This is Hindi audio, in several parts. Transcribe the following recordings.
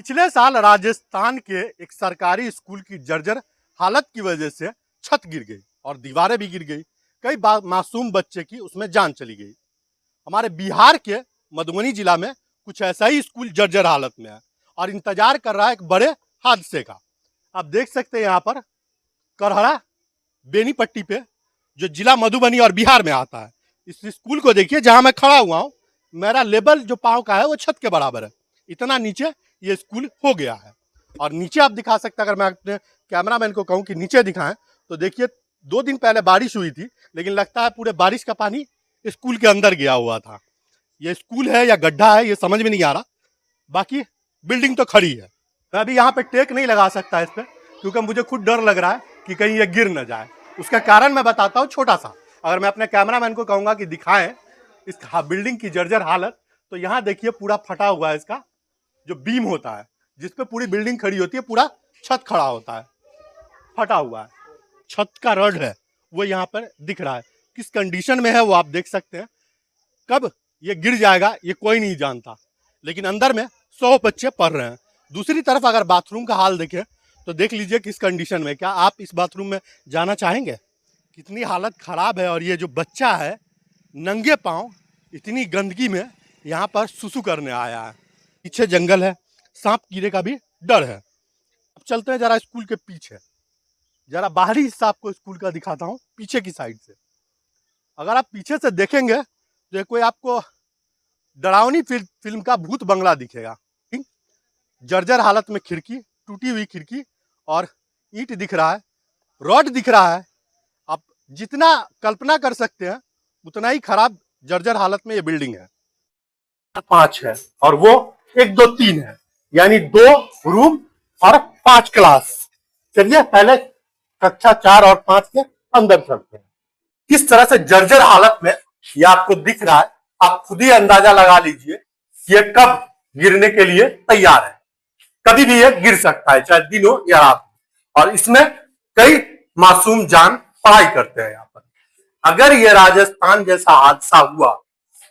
पिछले साल राजस्थान के एक सरकारी स्कूल की जर्जर हालत की वजह से छत गिर गई और दीवारें भी गिर गई। कई मासूम बच्चे की उसमें जान चली गई। हमारे बिहार के मधुबनी जिला में कुछ ऐसा ही स्कूल जर्जर हालत में है और इंतजार कर रहा है एक बड़े हादसे का। आप देख सकते हैं यहाँ पर करहरा बेनीपट्टी पे जो जिला मधुबनी और बिहार में आता है। इस स्कूल को देखिए, जहाँ मैं खड़ा हुआ हूँ, मेरा लेवल जो पाँव का है वो छत के बराबर है। इतना नीचे ये स्कूल हो गया है। और नीचे आप दिखा सकते हैं, अगर मैं अपने कैमरामैन को कहूँ कि नीचे दिखाएं तो देखिए 2 दिन पहले बारिश हुई थी, लेकिन लगता है पूरे बारिश का पानी स्कूल के अंदर गया हुआ था। ये स्कूल है या गड्ढा है ये समझ में नहीं आ रहा। बाकी बिल्डिंग तो खड़ी है। मैं अभी यहाँ पे टेक नहीं लगा सकता इस पर, क्योंकि मुझे खुद डर लग रहा है कि कहीं ये गिर न जाए। उसका कारण मैं बताता हूँ छोटा सा। अगर मैं अपने कैमरामैन को कहूँगा कि दिखाएं इस बिल्डिंग की जर्जर हालत, तो यहाँ देखिए पूरा फटा हुआ है। इसका जो बीम होता है जिसपे पूरी बिल्डिंग खड़ी होती है, पूरा छत खड़ा होता है, फटा हुआ है। छत का रड है वो यहाँ पर दिख रहा है। किस कंडीशन में है वो आप देख सकते हैं। कब ये गिर जाएगा ये कोई नहीं जानता, लेकिन अंदर में 100 बच्चे पढ़ रहे हैं। दूसरी तरफ अगर बाथरूम का हाल देखें तो देख लीजिए किस कंडीशन में। क्या आप इस बाथरूम में जाना चाहेंगे? कितनी हालत खराब है। और ये जो बच्चा है नंगे पांव इतनी गंदगी में यहाँ पर सुसु करने आया है। पीछे जंगल है, सांप कीड़े का भी डर है। अब चलते हैं जरा स्कूल के पीछे, जरा बाहरी हिस्सा आपको स्कूल का दिखाता हूँ पीछे की साइड से। अगर आप पीछे से देखेंगे तो कोई आपको डरावनी फिल्म का भूत बंगला दिखेगा। जर्जर हालत में खिड़की, टूटी हुई खिड़की और ईंट दिख रहा है, रॉड दिख रहा है। आप जितना कल्पना कर सकते हैं उतना ही खराब जर्जर हालत में ये बिल्डिंग है। 5 है और वो 1 2 3 है, यानी 2 रूम और 5 क्लास। चलिए पहले कक्षा 4 और 5 के अंदर चलते हैं। किस तरह से जर्जर हालत में ये आपको दिख रहा है, आप खुद ही अंदाजा लगा लीजिए ये कब गिरने के लिए तैयार है। कभी भी ये गिर सकता है, चाहे दिन हो या रात हो। और इसमें कई मासूम जान पढ़ाई करते हैं यहाँ पर। अगर ये राजस्थान जैसा हादसा हुआ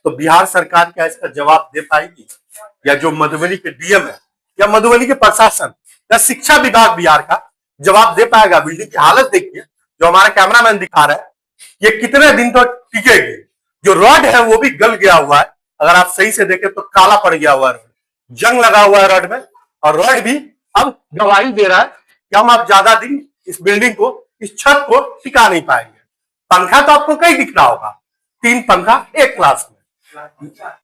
तो बिहार सरकार क्या इसका जवाब दे पाएगी? या जो मधुबनी के डीएम है या मधुबनी के प्रशासन या शिक्षा विभाग बिहार का जवाब दे पाएगा? बिल्डिंग की हालत देखिए, जो हमारा कैमरामैन दिखा रहा है, ये कितने दिन तो टिकेगी। जो रॉड है वो भी गल गया हुआ है। अगर आप सही से देखें तो काला पड़ गया हुआ है, जंग लगा हुआ है रॉड में। और रॉड भी अब गवाही दे रहा है कि हम अब ज्यादा दिन इस बिल्डिंग को, इस छत को टिका नहीं पाएंगे। पंखा तो आपको कहीं दिख रहा होगा, 3 पंखा एक क्लास में,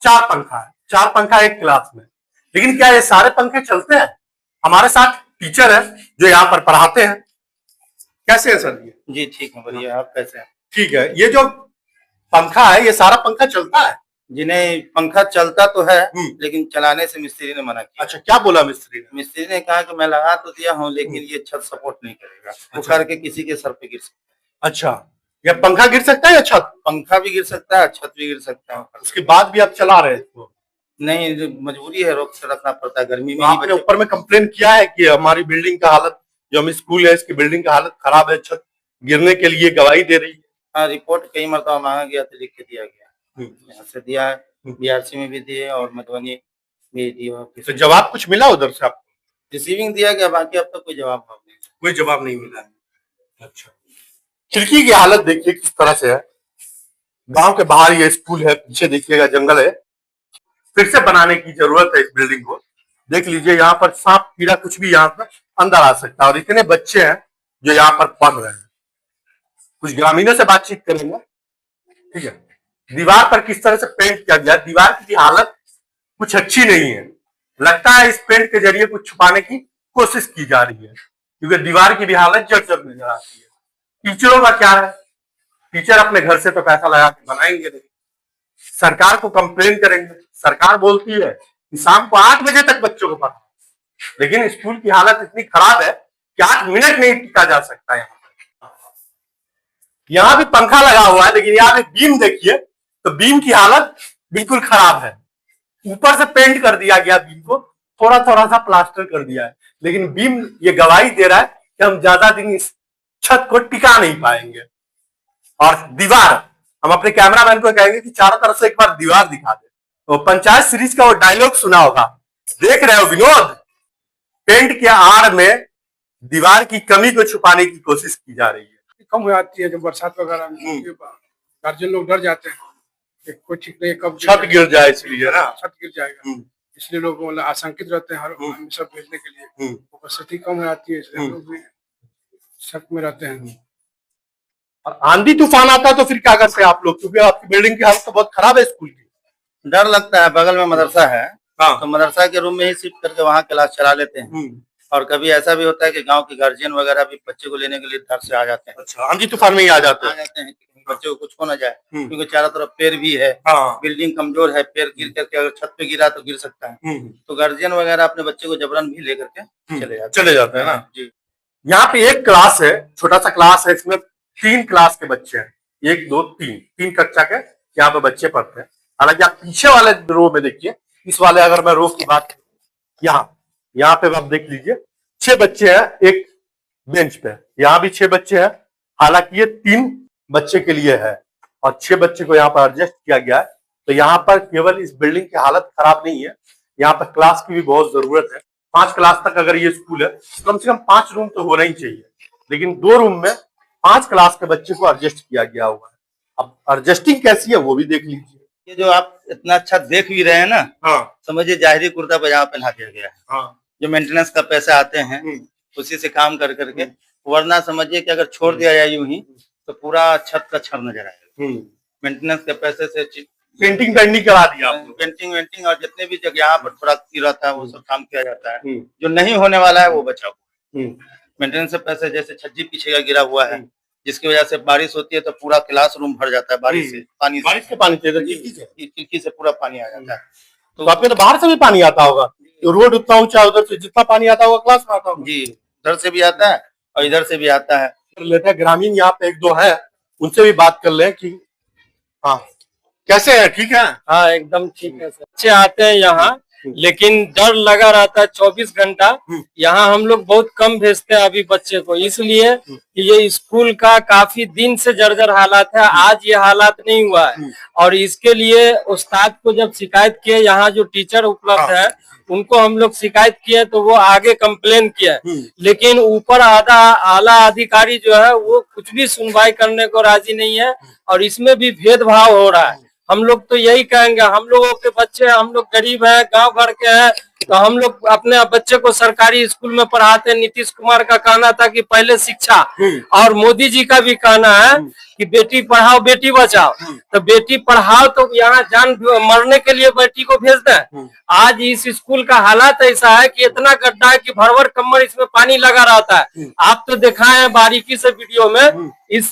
4 पंखा है, 4 पंखा एक क्लास में। लेकिन क्या ये सारे पंखे चलते हैं? हमारे साथ टीचर है जो यहाँ पर पढ़ाते हैं। कैसे है सर? जी ठीक है, बढ़िया। आप कैसे हैं? ठीक है। ये जो पंखा है ये सारा पंखा चलता है? जी नहीं, पंखा चलता तो है लेकिन चलाने से मिस्त्री ने मना किया। अच्छा, क्या बोला मिस्त्री ने? मिस्त्री ने कहा कि मैं लगा तो दिया हूँ लेकिन ये छत सपोर्ट नहीं करेगा। वो करके किसी के सर पे गिर सकता है। अच्छा, ये पंखा गिर सकता है या छत? पंखा भी गिर सकता है, छत भी गिर सकता है। उसके बाद भी आप चला रहे हैं? नहीं, मजबूरी है, रोक से रखना पड़ता है। गर्मी में आपने ऊपर में कंप्लेन किया है कि हमारी बिल्डिंग का हालत, जो हम स्कूल है इसकी बिल्डिंग का हालत खराब है, छत गिरने के लिए गवाही दे रही है? हाँ, रिपोर्ट कई मरतबा मांगा गया तो लिख के दिया गया। यहाँ से दिया है, बीआरसी में भी दिए और मधुबनी भी दिया। तो जवाब कुछ मिला उधर से आपको? रिसीविंग दिया गया, बाकी अब तक कोई जवाब नहीं। कोई जवाब नहीं मिला है। अच्छा, खिड़की की हालत देखिए किस तरह से है। गांव के बाहर ये स्कूल है, पीछे देखिएगा जंगल है। फिर से बनाने की जरूरत है इस बिल्डिंग को। देख लीजिए यहाँ पर सांप कीड़ा कुछ भी यहाँ पर अंदर आ सकता है। और इतने बच्चे हैं जो यहाँ पर पढ़ रहे हैं। कुछ ग्रामीणों से बातचीत करेंगे। ठीक है, दीवार पर किस तरह से पेंट किया गया, दीवार की हालत कुछ अच्छी नहीं है। लगता है इस पेंट के जरिए कुछ छुपाने की कोशिश की जा रही है, क्योंकि दीवार की भी हालत जर्जर नजर आती है। टीचरों का क्या है? टीचर अपने घर से तो पैसा लगा के बनाएंगे नहीं, सरकार को कंप्लेन करेंगे। सरकार बोलती है कि शाम को 8 बजे तक बच्चों को पढ़ाओ, लेकिन स्कूल की हालत इतनी खराब है कि 8 मिनट नहीं टिका जा सकता। यहाँ भी पंखा लगा हुआ है, लेकिन यहाँ पे बीम देखिए तो बीम की हालत बिल्कुल खराब है। ऊपर से पेंट कर दिया गया, बीम को थोड़ा थोड़ा सा प्लास्टर कर दिया है, लेकिन बीम ये गवाही दे रहा है कि हम ज्यादा दिन इस छत को टिका नहीं पाएंगे। और दीवार, हम अपने कैमरामैन को कहेंगे कि चारों तरफ से एक बार दीवार दिखा दे। तो पंचायत सीरीज का वो डायलॉग सुना होगा, देख रहे हो विनोद, पेंट के आड़ में दीवार की कमी को छुपाने की कोशिश की जा रही है। कम हो जाती है जब बरसात वगैरह में, गार्जियन लोग डर जाते हैं कि कोई ठीक नहीं कब छत गिर जाए इसलिए ना। छत गिर जाएगा, इसलिए लोग मतलब आशंकित रहते हैं हर हमेशा भेजने के लिए। उपस्थिति कम हो जाती है इसलिए हम लोग भी शक में रहते हैं। और आंधी तूफान आता है तो फिर क्या करते हैं आप लोग, क्योंकि आपकी बिल्डिंग की हालत तो बहुत खराब है स्कूल की। डर लगता है, बगल में मदरसा है हाँ। तो मदरसा के रूम में ही शिफ्ट करके वहाँ क्लास चला लेते हैं। और कभी ऐसा भी होता है कि गांव के गार्जियन वगैरह भी बच्चे को लेने के लिए घर से आ जाते हैं। अच्छा, आंधी तूफान में ही आ जाते हैं कि बच्चे को कुछ हो ना जाए, क्योंकि चारों तरफ पेड़ भी है। हाँ। बिल्डिंग कमजोर है, पेड़ गिर करके अगर छत पे गिरा तो गिर सकता है। तो गार्जियन वगैरह अपने बच्चे को जबरन भी लेकर के चले जाते हैं ना जी। यहाँ पे एक क्लास है, छोटा सा क्लास है, इसमें 3 क्लास के बच्चे हैं, 1 2 3 कक्षा के यहाँ पे बच्चे पढ़ते हैं। हालांकि आप पीछे वाले रो में देखिए, इस वाले अगर मैं रो की बात करूं, यहाँ पे आप देख लीजिए 6 बच्चे हैं एक बेंच पे, यहाँ भी 6 बच्चे हैं। हालांकि ये 3 बच्चे के लिए है और 6 बच्चे को यहाँ पर एडजस्ट किया गया है। तो यहाँ पर केवल इस बिल्डिंग की हालत खराब नहीं है, यहाँ पर क्लास की भी बहुत जरूरत है। 5 क्लास तक अगर ये स्कूल है, कम से कम 5 रूम तो होना ही चाहिए, लेकिन 2 रूम में 5 क्लास के बच्चे को एडजस्ट किया गया हुआ है। अब एडजस्टिंग कैसी है वो भी देख लीजिए। ये जो आप इतना अच्छा देख भी रहे हैं ना, हाँ। समझिए जाहिरी कुर्ता पजामा पहना दिया गया है। हाँ। जो मेंटेनेंस का पैसा आते हैं उसी से काम कर करके, वरना समझिए कि अगर छोड़ दिया जाए यूं ही तो पूरा छत का छर नजर आएगा। मेंटेनेंस के पैसे से पेंटिंग करनी करा दिया, पेंटिंग वेंटिंग और जितने भी जगह यहाँ पर थोड़ा कीड़ा था वो सब काम किया जाता है। जो नहीं होने वाला है वो बचा हुआ। मेंटेनेंस से पैसे, जैसे छज्जी पीछे का गिरा हुआ है, जिसकी वजह से बारिश होती है तो पूरा क्लासरूम भर जाता है बारिश से, बारिश के पानी से, खिड़की से पूरा पानी आ जाता है। तो आपके तो बाहर से भी पानी आता होगा, रोड उतना ऊंचा, उधर से जितना पानी आता होगा क्लास में आता होगा। जी, उधर से भी आता है और इधर से भी आता है। ग्रामीण यहाँ पे 1 2 है, उनसे भी बात कर ले कि हाँ कैसे है, ठीक है। हाँ एकदम ठीक है सर, बच्चे आते हैं यहाँ, लेकिन डर लगा रहता है 24 घंटा। यहाँ हम लोग बहुत कम भेजते हैं अभी बच्चे को, इसलिए कि ये स्कूल का काफी दिन से जर्जर हालात है। आज ये हालात नहीं हुआ है और इसके लिए उस्ताद को जब शिकायत किए, यहाँ जो टीचर उपलब्ध है उनको हम लोग शिकायत किए तो वो आगे कंप्लेन किया, लेकिन ऊपर आला अधिकारी जो है वो कुछ भी सुनवाई करने को राजी नहीं है और इसमें भी भेदभाव हो रहा है। हम लोग तो यही कहेंगे, हम लोगों के बच्चे, हम लोग गरीब हैं, गांव भर के हैं, तो हम लोग अपने बच्चे को सरकारी स्कूल में पढ़ाते हैं। नीतीश कुमार का कहना था कि पहले शिक्षा, और मोदी जी का भी कहना है कि बेटी पढ़ाओ बेटी बचाओ। तो बेटी पढ़ाओ तो यहाँ जान मरने के लिए बेटी को भेज दें। आज इस स्कूल का हालात ऐसा है कि इतना गड्ढा है कि भरभर कमर इसमें पानी लगा रहता है। आप तो दिखाए हैं बारीकी से वीडियो में, इस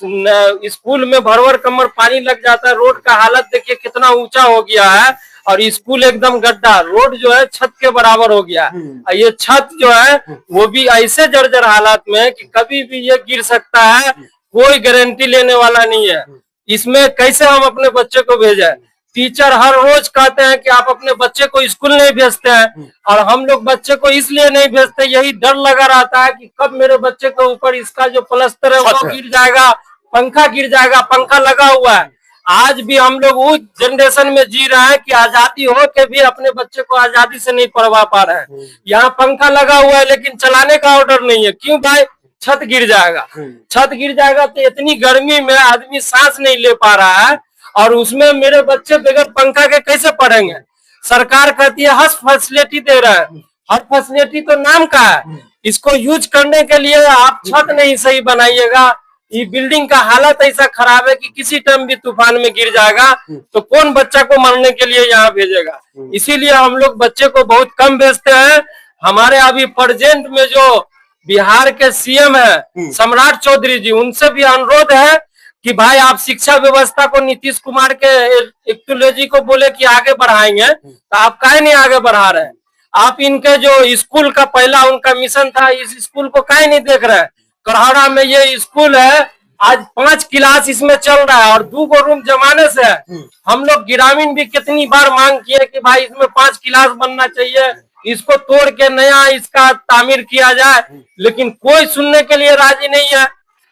स्कूल में भरभर कमर पानी लग जाता है। रोड का हालत देखिए कितना ऊंचा हो गया है और स्कूल एकदम गड्ढा, रोड जो है छत के बराबर हो गया। ये छत जो है वो भी ऐसे जर्जर हालात में कि कभी भी ये गिर सकता है, कोई गारंटी लेने वाला नहीं है। इसमें कैसे हम अपने बच्चे को भेजें? टीचर हर रोज कहते हैं कि आप अपने बच्चे को स्कूल नहीं भेजते हैं, और हम लोग बच्चे को इसलिए नहीं भेजते, यही डर लगा रहता है कि कब मेरे बच्चे के ऊपर इसका जो प्लास्टर है वो गिर जाएगा, पंखा गिर जाएगा। पंखा लगा हुआ है। आज भी हम लोग उस जनरेशन में जी रहे हैं कि आजादी हो के भी अपने बच्चे को आजादी से नहीं पढ़वा पा रहे हैं। यहाँ पंखा लगा हुआ है लेकिन चलाने का ऑर्डर नहीं है। क्यों भाई? छत गिर जाएगा। छत गिर जाएगा तो इतनी गर्मी में आदमी सांस नहीं ले पा रहा है, और उसमें मेरे बच्चे बगैर पंखा के कैसे पढ़ेंगे? सरकार कहती है हर फैसिलिटी दे रहा है, हर फैसिलिटी तो नाम का है। इसको यूज करने के लिए आप छत नहीं सही बनाइएगा। ये बिल्डिंग का हालत ऐसा खराब है कि किसी टाइम भी तूफान में गिर जाएगा तो कौन बच्चा को मरने के लिए यहाँ भेजेगा? इसीलिए हम लोग बच्चे को बहुत कम भेजते हैं। हमारे अभी प्रेजेंट में जो बिहार के सीएम है सम्राट चौधरी जी, उनसे भी अनुरोध है कि भाई आप शिक्षा व्यवस्था को नीतीश कुमार के इक्टोलॉजी को बोले कि आगे बढ़ाएंगे, तो आप काहे नहीं आगे बढ़ा रहे हैं? आप इनके जो स्कूल का पहला उनका मिशन था, इस स्कूल को काहे नहीं देख रहे हैं? करहरा में ये स्कूल है, आज 5 क्लास इसमें चल रहा है और 2 रूम जमाने से है। हम लोग ग्रामीण भी कितनी बार मांग किए कि भाई इसमें 5 क्लास बनना चाहिए, इसको तोड़ के नया इसका तामीर किया जाए, लेकिन कोई सुनने के लिए राजी नहीं है।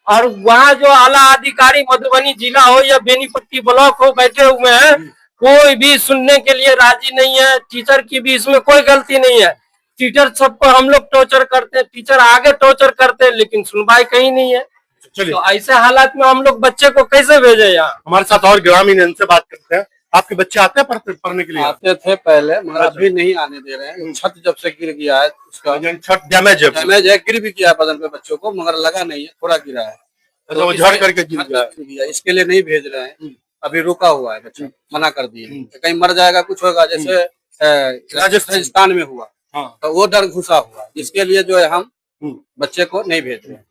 और वहाँ जो आला अधिकारी मधुबनी जिला हो या बेनीपट्टी ब्लॉक हो बैठे हुए हैं, कोई भी सुनने के लिए राजी नहीं है। टीचर की भी इसमें कोई गलती नहीं है। टीचर सबको हम लोग टॉर्चर करते हैं, टीचर आगे टॉर्चर करते हैं, लेकिन सुनवाई कहीं नहीं है। चलिए तो ऐसे हालात में हम लोग बच्चे को कैसे भेजे यहाँ? हमारे साथ और ग्रामीण इनसे बात करते हैं। आपके बच्चे आते हैं पढ़ने के लिए? आते थे पहले, मगर अभी नहीं आने दे रहे हैं। छत जब से गिर गया है उसका छत डैमेज है, डैमेज है, गिर भी किया बदन पे बच्चों को, मगर लगा नहीं है, थोड़ा गिरा है। तो वो झड़ करके गिर गया। इसके लिए नहीं भेज रहे हैं, अभी रुका हुआ है बच्चा, मना कर दिए। कहीं मर जाएगा, कुछ होगा, जैसे राजस्थान में हुआ तो वो डर घुसा हुआ, इसके लिए जो है हम बच्चे को नहीं भेज रहे हैं।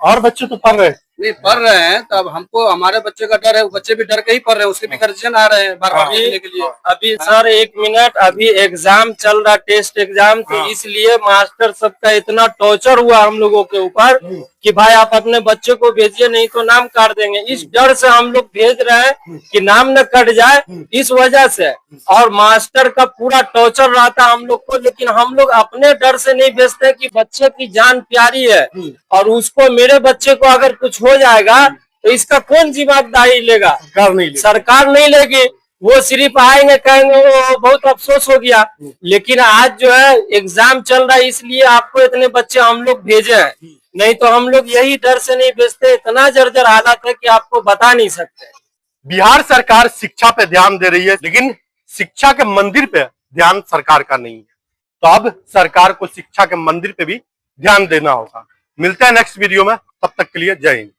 और बच्चे तो पढ़ रहे हैं? नहीं पढ़ रहे हैं, तब हमको हमारे बच्चे का डर है, बच्चे भी डर के ही पढ़ रहे हैं, उसके भी गार्जियन आ रहे हैं बार बार भेजने के लिए। अभी सर 1 मिनट, अभी एग्जाम चल रहा, टेस्ट एग्जाम, तो इसलिए मास्टर सबका इतना टॉर्चर हुआ हम लोगों के ऊपर कि भाई आप अपने बच्चे को भेजिए, नहीं तो नाम काट देंगे। इस डर से हम लोग भेज रहे हैं कि नाम न कट जाए, इस वजह से। और मास्टर का पूरा टॉर्चर रहता हम लोग को, लेकिन हम लोग अपने डर से नहीं भेजते कि बच्चे की जान प्यारी है, और उसको, मेरे बच्चे को अगर कुछ हो जाएगा तो इसका कौन जिम्मेदारी लेगा? सरकार नहीं लेगी। वो सिर्फ आएंगे, कहेंगे वो बहुत अफसोस हो गया। लेकिन आज जो है एग्जाम चल रहा है, इसलिए आपको इतने बच्चे हम लोग भेजे हैं, नहीं तो हम लोग यही डर से नहीं भेजते। इतना जर्जर हालत है कि आपको बता नहीं सकते। बिहार सरकार शिक्षा पे ध्यान दे रही है, लेकिन शिक्षा के मंदिर पे ध्यान सरकार का नहीं है। तो अब सरकार को शिक्षा के मंदिर पे भी ध्यान देना होगा। मिलते हैं नेक्स्ट वीडियो में, तब तक के लिए जय हिंद।